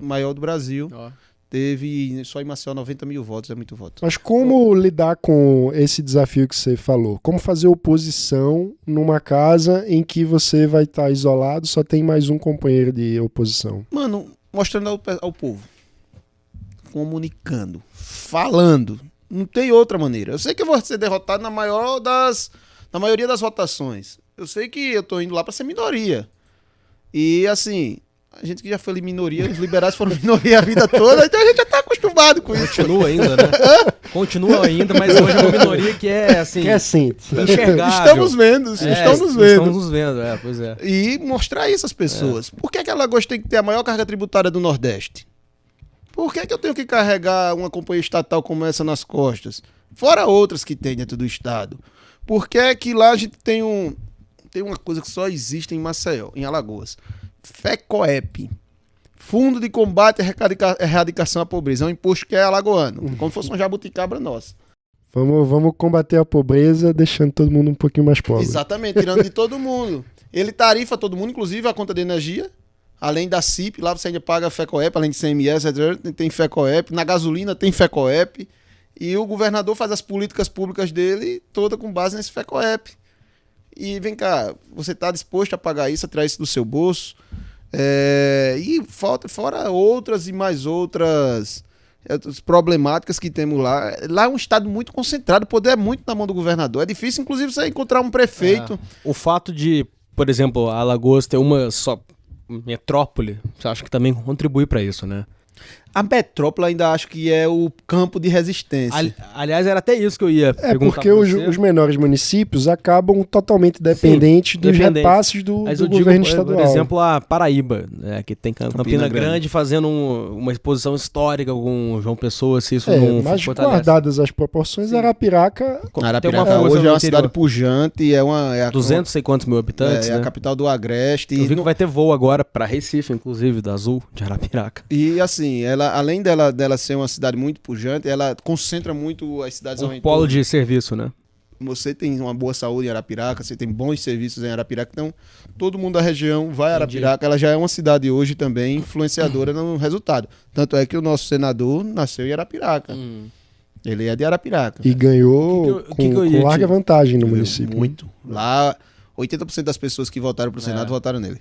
maior do Brasil. Ó. Teve só em Maceió 90 mil votos, é muito voto. Mas como lidar com esse desafio que você falou? Como fazer oposição numa casa em que você vai estar isolado, só tem mais um companheiro de oposição? Mano, mostrando ao povo. Comunicando. Falando. Não tem outra maneira. Eu sei que eu vou ser derrotado na maioria das votações. Eu sei que eu tô indo lá pra ser minoria. E assim, a gente que já foi minoria, os liberais foram minoria a vida toda, então a gente já tá acostumado com isso. Continua ainda, né? Continua ainda, mas hoje é uma minoria que é, assim, Crescente. enxergável. Estamos vendo, estamos vendo. Estamos nos vendo, pois é. E mostrar isso às pessoas. Por que Alagoas tem que ter a maior carga tributária do Nordeste? Por que eu tenho que carregar uma companhia estatal como essa nas costas? Fora outras que tem dentro do estado. Por que que lá a gente tem uma coisa que só existe em Maceió, em Alagoas? FECOEP. Fundo de Combate e Erradicação à Pobreza. É um imposto que é alagoano. Como se fosse uma jabuticabra nossa. Vamos combater a pobreza, deixando todo mundo um pouquinho mais pobre. Exatamente, tirando de todo mundo. Ele tarifa todo mundo, inclusive a conta de energia. Além da CIP, lá você ainda paga FECOEP, além de CMS, tem FECOEP. Na gasolina tem FECOEP. E o governador faz as políticas públicas dele toda com base nesse FECOEP. E vem cá, você está disposto a pagar isso, a tirar isso do seu bolso? E fora outras e mais outras problemáticas que temos lá. Lá é um estado muito concentrado, o poder é muito na mão do governador. É difícil, inclusive, você encontrar um prefeito. O fato de, por exemplo, Alagoas ter uma só metrópole, você acha que também contribui para isso, né? A metrópole ainda acho que é o campo de resistência. Aliás, era até isso que eu ia perguntar. Porque os menores municípios acabam totalmente dependentes dos dependentes. repasses do Mas eu governo digo, estadual. por exemplo, a Paraíba, né, que tem Campina Grande fazendo uma exposição histórica com João Pessoa, se isso não mas fortalece. guardadas as proporções, Arapiraca... Arapiraca hoje é uma cidade pujante, é 200 e sei quantos mil habitantes, é né? a capital do Agreste. Eu vi que vai ter voo agora para Recife, inclusive, da Azul, de Arapiraca. E assim, além dela ser uma cidade muito pujante, ela concentra muito as cidades ao Um entorno. polo de serviço, né? Você tem uma boa saúde em Arapiraca, você tem bons serviços em Arapiraca, então todo mundo da região vai a Arapiraca, ela já é uma cidade hoje também influenciadora no resultado. Tanto é que o nosso senador nasceu em Arapiraca. Ele é de Arapiraca. E ganhou com larga vantagem no município. Muito. Lá, 80% das pessoas que votaram pro Senado votaram nele.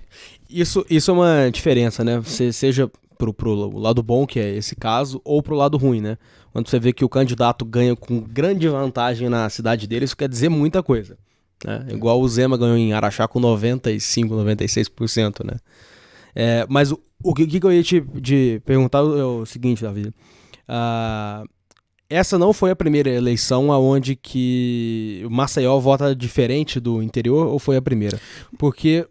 Isso é uma diferença, né? Seja pro lado bom, que é esse caso, ou pro lado ruim, né? Quando você vê que o candidato ganha com grande vantagem na cidade dele, isso quer dizer muita coisa, né? Igual o Zema ganhou em Araxá com 95%, 96%, né? Mas o que eu ia te perguntar é o seguinte, Davi. Essa não foi a primeira eleição onde que o Maceió vota diferente do interior, ou foi a primeira? Porque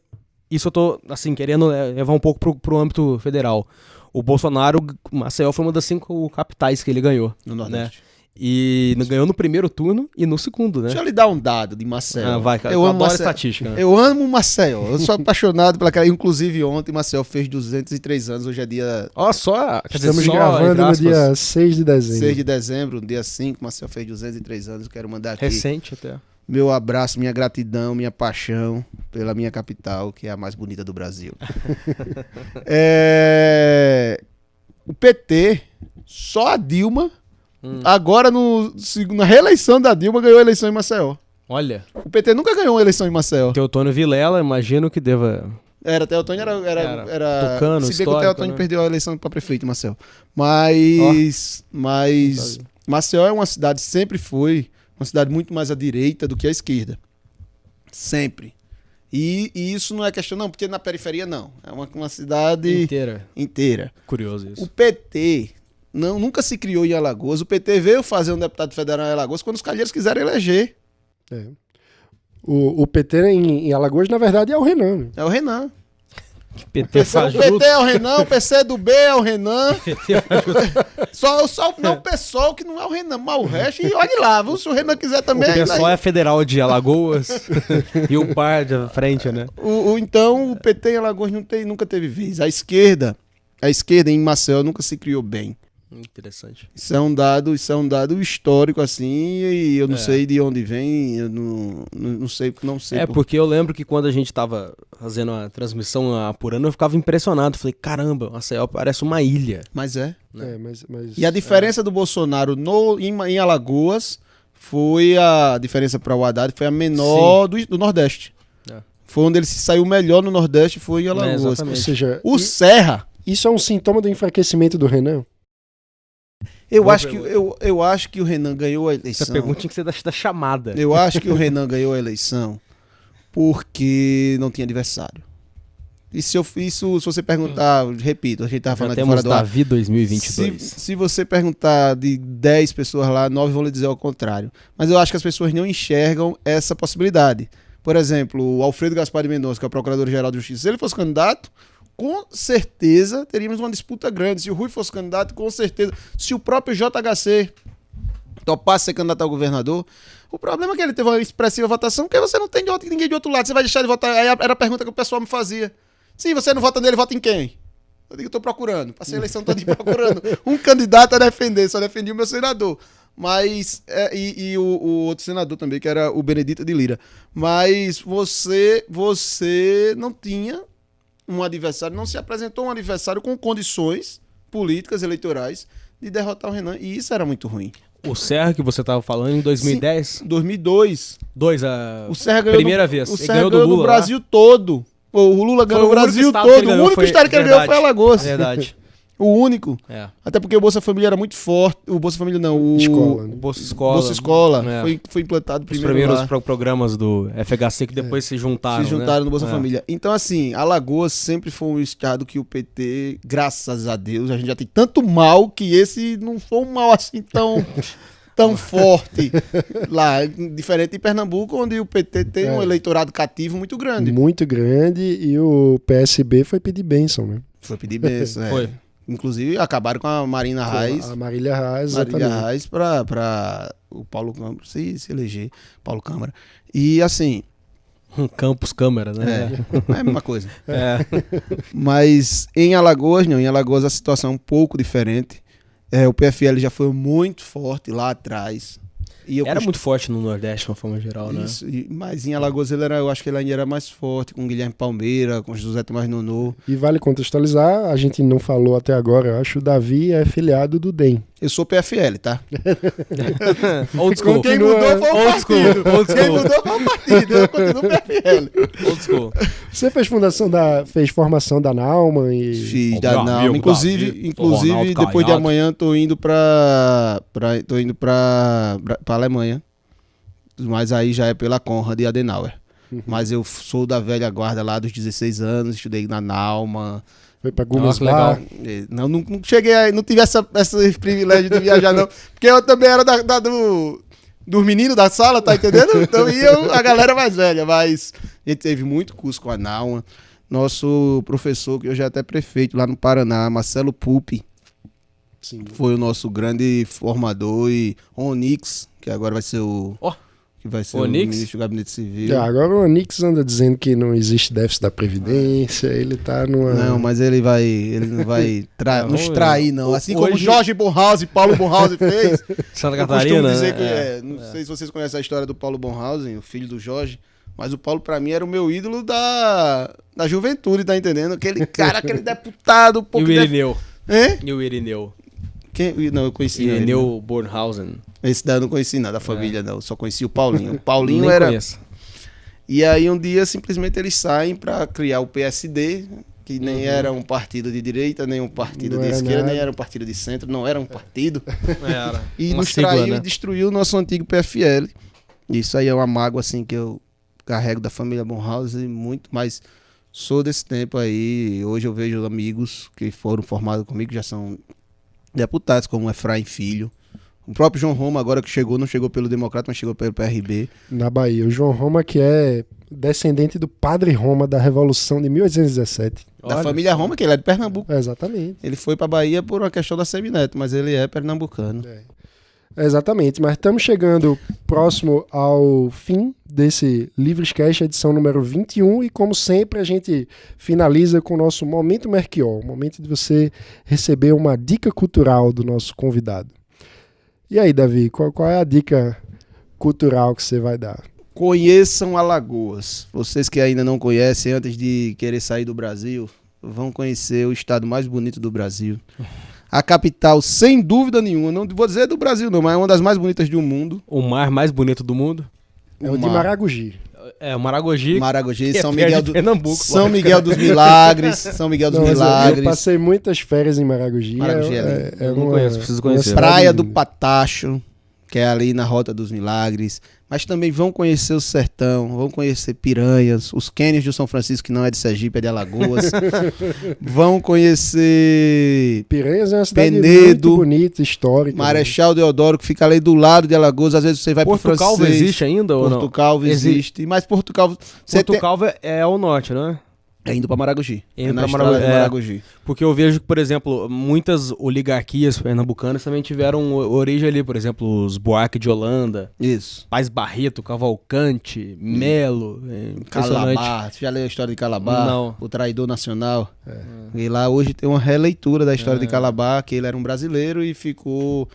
isso eu tô, assim, querendo levar um pouco pro âmbito federal. O Bolsonaro, Maceió foi uma das 5 capitais que ele ganhou. No Nordeste. Né? E ganhou no primeiro turno e no segundo, né? Deixa eu lhe dar um dado de Maceió. Vai, cara. Eu amo adoro Maceió. Estatística. Né? Eu amo Maceió. Eu sou apaixonado pela cara. Inclusive, ontem Maceió fez 203 anos. Hoje é dia Ó, só. Estamos gravando no dia 6 de dezembro. 6 de dezembro, dia 5. Maceió fez 203 anos. Quero mandar aqui Recente até. meu abraço, minha gratidão, minha paixão pela minha capital, que é a mais bonita do Brasil. O PT, só a Dilma, agora na reeleição da Dilma, ganhou a eleição em Maceió. Olha. O PT nunca ganhou uma eleição em Maceió. Teotônio Vilela, imagino que deva... Teotônio era Tucano, se bem que o Teotônio né? perdeu a eleição para prefeito em Maceió. Mas Maceió é uma cidade, sempre foi uma cidade muito mais à direita do que à esquerda. Sempre. E isso não é questão, não, porque na periferia não. É uma cidade inteira. Curioso isso. O PT nunca se criou em Alagoas. O PT veio fazer um deputado federal em Alagoas quando os calheiros quiseram eleger. O PT em Alagoas, na verdade, é o Renan. É o Renan. PT faz O PT é o Renan, o PC do B é o Renan. Só não o PSOL que não é o Renan, mas o resto, e olha lá, viu? Se o Renan quiser também. O pessoal é federal de Alagoas e o par de frente, né? Então, o PT em Alagoas nunca teve vez. A esquerda em Maceió nunca se criou bem. Interessante. Isso é um dado histórico, assim, e eu não sei de onde vem, eu não sei. Porque eu lembro que quando a gente tava fazendo a transmissão apurando, eu ficava impressionado. Falei, caramba, Maceió parece uma ilha. Mas é. Mas E a diferença do Bolsonaro em Alagoas foi a diferença para o Haddad, foi a menor do Nordeste. Foi onde ele se saiu melhor no Nordeste, foi em Alagoas. Ou seja, o Serra... Isso é um sintoma do enfraquecimento do Renan? Eu acho que o Renan ganhou a eleição. Essa pergunta tinha que ser da chamada. Eu acho que o Renan ganhou a eleição porque não tinha adversário. E se você perguntar, repito, a gente estava falando de fora do ar. Davi 2022. Se você perguntar de 10 pessoas lá, 9 vão lhe dizer ao contrário. Mas eu acho que as pessoas não enxergam essa possibilidade. Por exemplo, o Alfredo Gaspar de Mendonça, que é o Procurador-Geral de Justiça, se ele fosse candidato, com certeza teríamos uma disputa grande. Se o Rui fosse candidato, com certeza. Se o próprio JHC topasse ser candidato ao governador, o problema é que ele teve uma expressiva votação, porque você não tem ninguém de outro lado. Você vai deixar de votar. Aí era a pergunta que o pessoal me fazia. Sim, você não vota nele, vota em quem? Eu digo, eu tô procurando. Passei a eleição toda procurando um candidato a defender. Só defendi o meu senador. Mas, o outro senador também, que era o Benedito de Lira. Mas você não tinha um adversário, não se apresentou um adversário com condições políticas, eleitorais, de derrotar o Renan. E isso era muito ruim. O Serra, que você estava falando, em 2010? Sim, 2002. O Serra ganhou primeira vez. O Serra ganhou do Brasil todo. O Lula ganhou no Brasil todo. O único estado que ele ganhou foi Alagoas. Verdade. O único. Até porque o Bolsa Família era muito forte. O Bolsa Família não. O Bolsa Escola. Bolsa Escola. Foi implantado primeiro. Os primeiros programas do FHC que depois se juntaram. No Bolsa Família. Então, assim, Alagoas sempre foi um estado que o PT, graças a Deus, a gente já tem tanto mal que esse não foi um mal assim tão forte lá, diferente de Pernambuco, onde o PT tem um eleitorado cativo muito grande. Muito grande, e o PSB foi pedir bênção, né? Foi pedir bênção, Foi. Inclusive, acabaram com a Marina Reis. A Marília Reis, Marília Reis para o Paulo Câmara se eleger. Paulo Câmara. E, assim... Campos Câmara, né? É a mesma coisa. Mas em Alagoas, não. Em Alagoas a situação é um pouco diferente. O PFL já foi muito forte lá atrás. Era muito forte no Nordeste, de uma forma geral, né? Isso, mas em Alagoas eu acho que ele ainda era mais forte, com Guilherme Palmeira, com José Tomás Nonô. E vale contextualizar, a gente não falou até agora, eu acho, o Davi é filiado do DEM. Eu sou PFL, tá? Old school. Quem mudou foi o partido. Quem mudou foi o partido. Eu continuo PFL. Old school. Você fez formação da Nauma e... Fiz da Nauma. Inclusive depois de amanhã tô indo pra Alemanha. Mas aí já é pela Konrad e Adenauer. Mas eu sou da velha guarda lá dos 16 anos, estudei na Nauma. Foi pra Gumas Bar. Não cheguei aí, não tive esse privilégio de viajar, não. Porque eu também era dos meninos da sala, tá entendendo? Então a galera mais velha, mas a gente teve muito curso com a Nauma. Nosso professor, que hoje é até prefeito lá no Paraná, Marcelo Pupi, foi o nosso grande formador, e Onix, que agora vai ser que vai ser o ministro do Gabinete Civil. Agora o Onix anda dizendo que não existe déficit da Previdência, ele tá numa... Não, mas ele não vai nos trair, não. Assim como Jorge Bornhausen, Paulo Bornhausen fez. Santa Catarina, dizer que não sei se vocês conhecem a história do Paulo Bornhausen, o filho do Jorge, mas o Paulo, pra mim, era o meu ídolo da juventude, tá entendendo? Aquele cara, aquele deputado... E o Irineu. E o Irineu. Não, eu conheci ele. Irineu Bornhausen. Esse daí eu não conheci nada, da família não. Só conheci o Paulinho. O Paulinho era... Conheço. E aí um dia simplesmente eles saem pra criar o PSD, que nem era um partido de direita, nem um partido de esquerda, nem era um partido de centro, não era um partido. Era. E nos traiu e destruiu o nosso antigo PFL. Isso aí é uma mágoa assim que eu carrego da família Bornhausen muito, mas sou desse tempo aí. Hoje eu vejo amigos que foram formados comigo, já são deputados, como Efraim Filho. O próprio João Roma, agora que chegou, não chegou pelo Democrata, mas chegou pelo PRB. Na Bahia. O João Roma, que é descendente do padre Roma da Revolução de 1817. Da Olha família só. Roma, que ele é de Pernambuco. Exatamente. Ele foi pra Bahia por uma questão da semineto, mas ele é pernambucano. Exatamente, mas estamos chegando próximo ao fim desse Livrescast, edição número 21, e como sempre a gente finaliza com o nosso Momento Merquiol, o momento de você receber uma dica cultural do nosso convidado. E aí, Davi, qual é a dica cultural que você vai dar? Conheçam Alagoas. Vocês que ainda não conhecem, antes de querer sair do Brasil, vão conhecer o estado mais bonito do Brasil. A capital, sem dúvida nenhuma, não vou dizer do Brasil não, mas é uma das mais bonitas do mundo. O mar mais bonito do mundo. É o de Maragogi. É, o Maragogi. Maragogi, que é São perto Miguel de Pernambuco. São Miguel dos Milagres, São Miguel dos Não, mas eu Milagres, passei muitas férias em Maragogi. Maragogi Eu não conheço, preciso conhecer. Praia do Patacho, que é ali na Rota dos Milagres. Mas também vão conhecer o sertão, vão conhecer Piranhas, os cânions de São Francisco, que não é de Sergipe, é de Alagoas. Vão conhecer Piranhas é uma cidade Penedo, muito bonita, histórica. Marechal Deodoro, que fica ali do lado de Alagoas. Às vezes você vai pro Porto Calvo francês. existe ainda ou não? Porto Calvo existe. Mas Porto Calvo... Você Porto Calvo é ao norte, não é? É indo pra Maragogi. Indo na pra estrada de Maragogi, Maragogi. Porque eu vejo que, por exemplo, muitas oligarquias pernambucanas também tiveram origem ali. Por exemplo, os Buarque de Holanda, Isso. Paz Barreto, Cavalcante, Melo. Impressionante. Calabar. Você já leu a história de Calabar? Não. O Traidor Nacional. E lá hoje tem uma releitura da história de Calabar, que ele era um brasileiro e ficou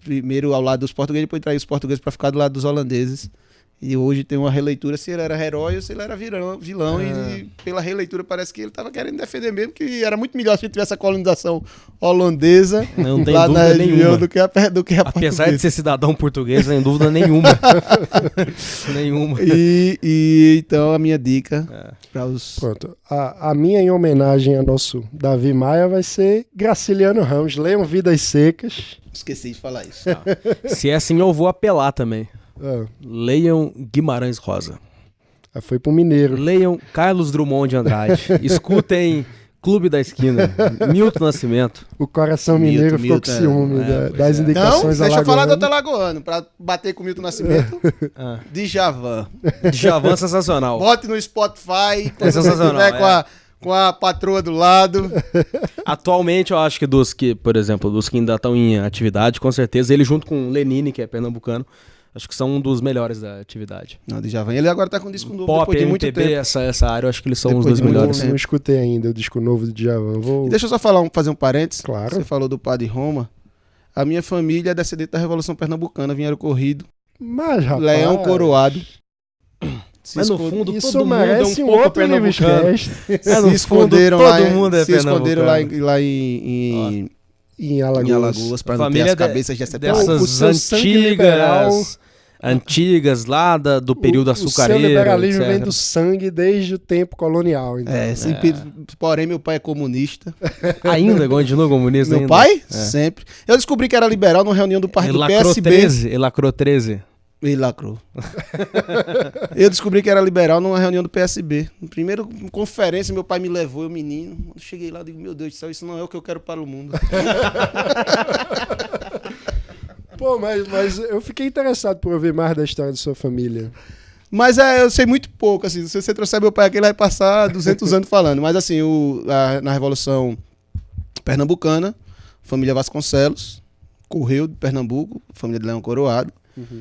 primeiro ao lado dos portugueses, depois traiu os portugueses para ficar do lado dos holandeses. E hoje tem uma releitura se ele era herói ou se ele era vilão. E pela releitura parece que ele estava querendo defender mesmo, que era muito melhor se ele tivesse a colonização holandesa Não tem lá na dúvida região nenhuma. do que a Apesar portuguesa. de ser cidadão português, sem dúvida nenhuma. Nenhuma. E então a minha dica para os... Pronto. A minha, em homenagem ao nosso Davi Maia, vai ser Graciliano Ramos. Leiam Vidas Secas. Esqueci de falar isso. Se é assim, eu vou apelar também. Ah, Leiam Guimarães Rosa. foi pro Mineiro. Leiam Carlos Drummond de Andrade. Escutem Clube da Esquina. Milton Nascimento. O coração Milton, mineiro ficou Milton, com ciúme pois das é. Então, indicações deixa eu falar do alagoanas. Alagoano, para bater com o Milton Nascimento. Ah. Djavan. Djavan sensacional. Bote no Spotify quando É você sensacional, estiver com a patroa do lado. Atualmente, eu acho que dos que, por exemplo, dos que ainda estão em atividade, com certeza, ele junto com Lenine, que é pernambucano, acho que são um dos melhores da atividade. Não, Djavan. Ele agora tá com um disco novo Pop, depois de muito MPB, tempo. essa área, eu acho que eles são Depois os dois de muito melhores. tempo. Não escutei ainda o disco novo do Djavan. Vou... E deixa eu só fazer um parênteses. Claro. Você falou do Padre Roma. A minha família é descendente da Revolução Pernambucana, vieram corrido, Mas, rapaz... leão coroado. Mas no escon- fundo, Isso todo mundo é merece um um pouco outro pernambucano. Livrescast. É, no se fundo, esconderam todo lá, mundo é se esconderam pernambucano. lá em Em Alagoas. em Alagoas para não ter Família as cabeças de dessas O seu sangue liberal- antigas lá do período O seu açucareiro, liberalismo etc. vem do sangue desde o tempo colonial. Então. Porém, meu pai é comunista. Ainda continua comunista Meu ainda? pai? Sempre. Eu descobri que era liberal numa reunião do Ele do lacrou PSB. 13, ele lacrou 13. Ele lacrou. Eu descobri que era liberal numa reunião do PSB. Na primeira conferência, meu pai me levou, eu menino. Quando eu cheguei lá, eu digo, meu Deus do céu, isso não é o que eu quero para o mundo. Pô, mas eu fiquei interessado por ouvir mais da história de sua família. Mas eu sei muito pouco, assim. Se você trouxer meu pai aqui, ele vai passar 200 anos falando. Mas assim, na Revolução Pernambucana, família Vasconcelos, correu de Pernambuco, família de Leão Coroado.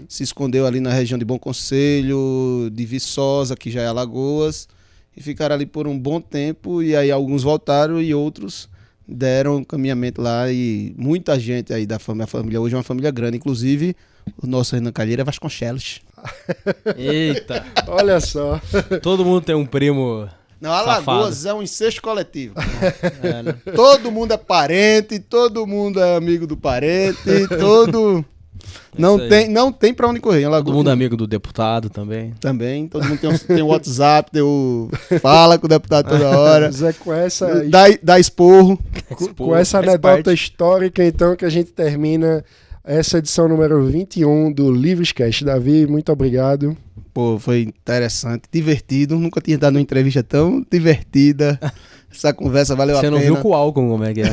Se escondeu ali na região de Bom Conselho, de Viçosa, que já é Alagoas, e ficaram ali por um bom tempo, e aí alguns voltaram e outros deram caminhamento lá, e muita gente aí da família, a família hoje é uma família grande, inclusive o nosso Renan Calheira é Vasconcelos. Eita, Olha só. todo mundo tem um primo. Não, Alagoas é um incesto coletivo. É, né? Todo mundo é parente, todo mundo é amigo do parente, todo... Não tem pra onde correr em Alagoas. Todo mundo é amigo do deputado também. Também, todo mundo tem o WhatsApp, fala com o deputado toda hora, Zé, com essa, dá esporro. com essa Faz anedota parte. histórica, então, que a gente termina essa edição número 21 do Livrescast. Davi, muito obrigado. Pô, foi interessante, divertido, nunca tinha dado uma entrevista tão divertida. Essa conversa valeu a Você pena. não viu com o álcool como é que é.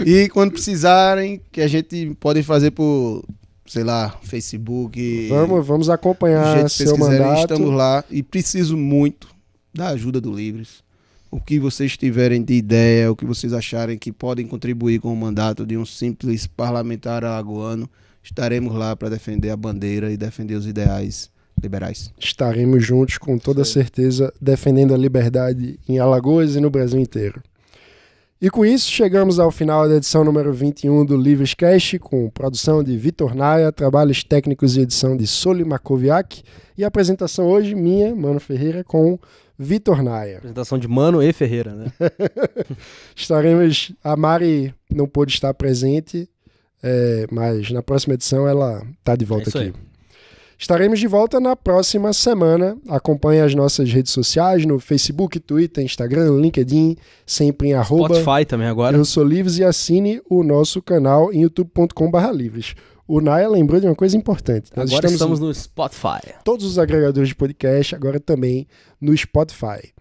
E quando precisarem, que a gente pode fazer por sei lá, Facebook. Vamos Do acompanhar jeito que vocês seu quiserem, mandato. estamos lá e preciso muito da ajuda do Livres. O que vocês tiverem de ideia, o que vocês acharem que podem contribuir com o mandato de um simples parlamentar alagoano, estaremos lá para defender a bandeira e defender os ideais liberais. Estaremos juntos, com toda certeza, defendendo a liberdade em Alagoas e no Brasil inteiro. E com isso, chegamos ao final da edição número 21 do Livrescast, com produção de Vitor Naia, trabalhos técnicos e edição de Soli Makoviak, e apresentação hoje minha, Mano Ferreira, com Vitor Naia. Apresentação de Mano e Ferreira, né? A Mari não pôde estar presente, mas na próxima edição ela está de volta aqui. Aí. Estaremos de volta na próxima semana. Acompanhe as nossas redes sociais no Facebook, Twitter, Instagram, LinkedIn, sempre em Spotify também agora. Eu Sou Livres, e assine o nosso canal em youtube.com/livres. O Naia lembrou de uma coisa importante. Nós Agora estamos no Spotify. Todos os agregadores de podcast, agora também no Spotify.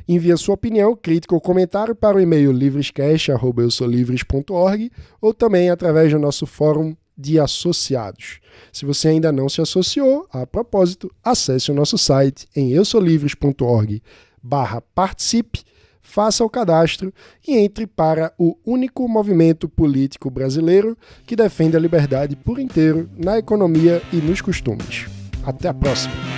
Envie a sua opinião, crítica ou comentário para o e-mail livrescast@eusoulivres.org ou também através do nosso fórum de associados. Se você ainda não se associou, a propósito, acesse o nosso site em eusoulivres.org/participe, faça o cadastro e entre para o único movimento político brasileiro que defende a liberdade por inteiro na economia e nos costumes. Até a próxima!